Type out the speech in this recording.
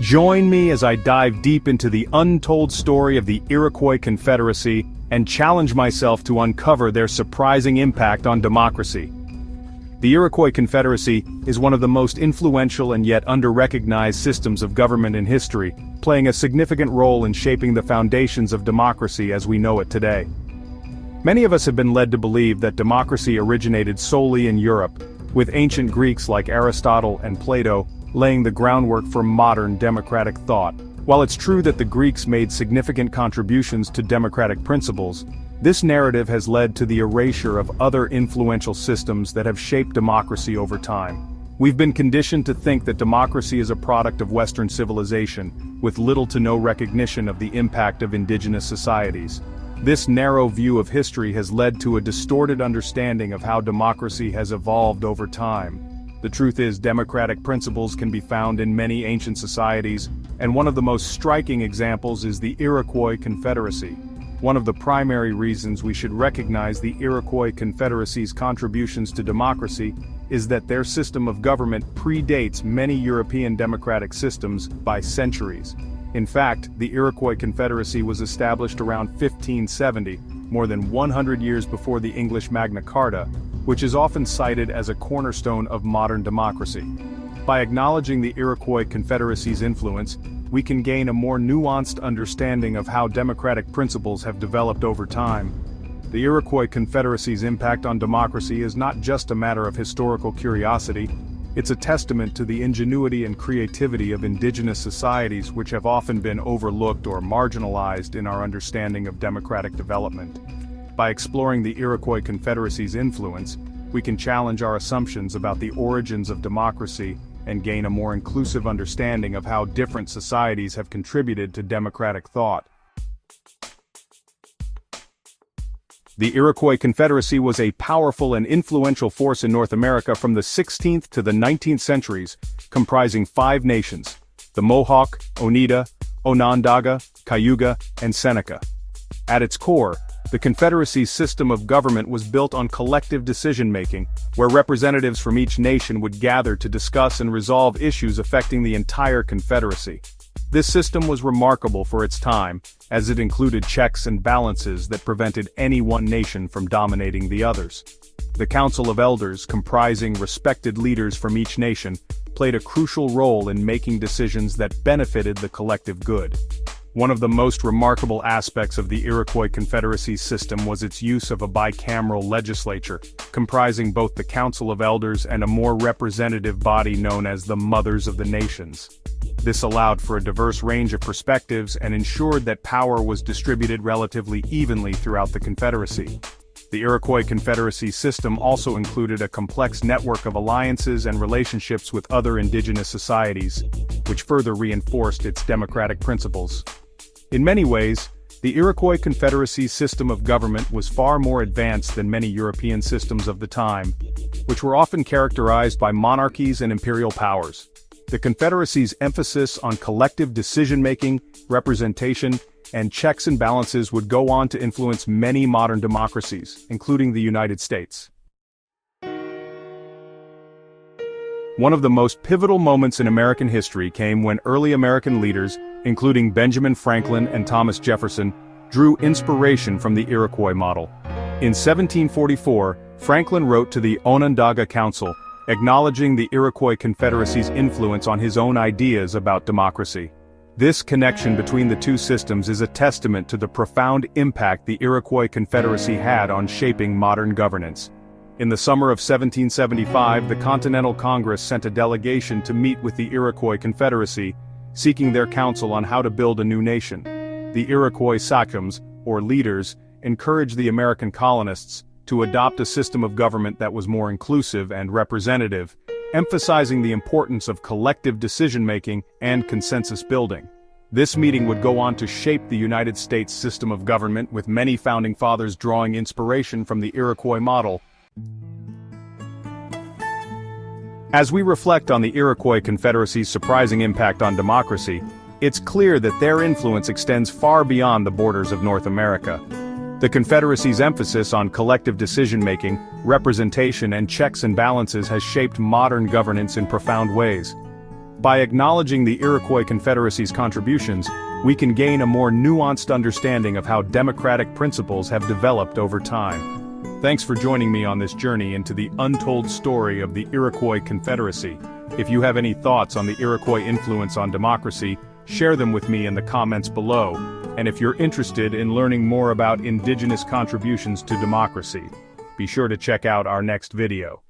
Join me as I dive deep into the untold story of the Iroquois Confederacy and challenge myself to uncover their surprising impact on democracy. The Iroquois Confederacy is one of the most influential and yet under-recognized systems of government in history, playing a significant role in shaping the foundations of democracy as we know it today. Many of us have been led to believe that democracy originated solely in Europe, with ancient Greeks like Aristotle and Plato laying the groundwork for modern democratic thought. While it's true that the Greeks made significant contributions to democratic principles, this narrative has led to the erasure of other influential systems that have shaped democracy over time. We've been conditioned to think that democracy is a product of Western civilization, with little to no recognition of the impact of indigenous societies. This narrow view of history has led to a distorted understanding of how democracy has evolved over time. The truth is, democratic principles can be found in many ancient societies, and one of the most striking examples is the Iroquois Confederacy. One of the primary reasons we should recognize the Iroquois Confederacy's contributions to democracy is that their system of government predates many European democratic systems by centuries. In fact, the Iroquois Confederacy was established around 1570, more than 100 years before the English Magna Carta, which is often cited as a cornerstone of modern democracy. By acknowledging the Iroquois Confederacy's influence, we can gain a more nuanced understanding of how democratic principles have developed over time. The Iroquois Confederacy's impact on democracy is not just a matter of historical curiosity, it's a testament to the ingenuity and creativity of indigenous societies which have often been overlooked or marginalized in our understanding of democratic development. By exploring the Iroquois Confederacy's influence, we can challenge our assumptions about the origins of democracy and gain a more inclusive understanding of how different societies have contributed to democratic thought. The Iroquois Confederacy was a powerful and influential force in North America from the 16th to the 19th centuries, comprising 5 nations: the Mohawk, Oneida, Onondaga, Cayuga, and Seneca. At its core, the Confederacy's system of government was built on collective decision-making, where representatives from each nation would gather to discuss and resolve issues affecting the entire Confederacy. This system was remarkable for its time, as it included checks and balances that prevented any one nation from dominating the others. The Council of Elders, comprising respected leaders from each nation, played a crucial role in making decisions that benefited the collective good. One of the most remarkable aspects of the Iroquois Confederacy's system was its use of a bicameral legislature, comprising both the Council of Elders and a more representative body known as the Mothers of the Nations. This allowed for a diverse range of perspectives and ensured that power was distributed relatively evenly throughout the Confederacy. The Iroquois Confederacy system also included a complex network of alliances and relationships with other indigenous societies, which further reinforced its democratic principles. In many ways, the Iroquois Confederacy's system of government was far more advanced than many European systems of the time, which were often characterized by monarchies and imperial powers. The Confederacy's emphasis on collective decision-making, representation, and checks and balances would go on to influence many modern democracies, including the United States. One of the most pivotal moments in American history came when early American leaders, including Benjamin Franklin and Thomas Jefferson, drew inspiration from the Iroquois model. In 1744, Franklin wrote to the Onondaga Council, acknowledging the Iroquois Confederacy's influence on his own ideas about democracy. This connection between the two systems is a testament to the profound impact the Iroquois Confederacy had on shaping modern governance. In the summer of 1775, the Continental Congress sent a delegation to meet with the Iroquois Confederacy, seeking their counsel on how to build a new nation. The Iroquois sachems, or leaders, encouraged the American colonists to adopt a system of government that was more inclusive and representative, emphasizing the importance of collective decision-making and consensus building. This meeting would go on to shape the United States system of government, with many founding fathers drawing inspiration from the Iroquois model. As we reflect on the Iroquois Confederacy's surprising impact on democracy, it's clear that their influence extends far beyond the borders of North America. The Confederacy's emphasis on collective decision-making, representation, and checks and balances has shaped modern governance in profound ways. By acknowledging the Iroquois Confederacy's contributions, we can gain a more nuanced understanding of how democratic principles have developed over time. Thanks for joining me on this journey into the untold story of the Iroquois Confederacy. If you have any thoughts on the Iroquois influence on democracy, share them with me in the comments below. And if you're interested in learning more about indigenous contributions to democracy, be sure to check out our next video.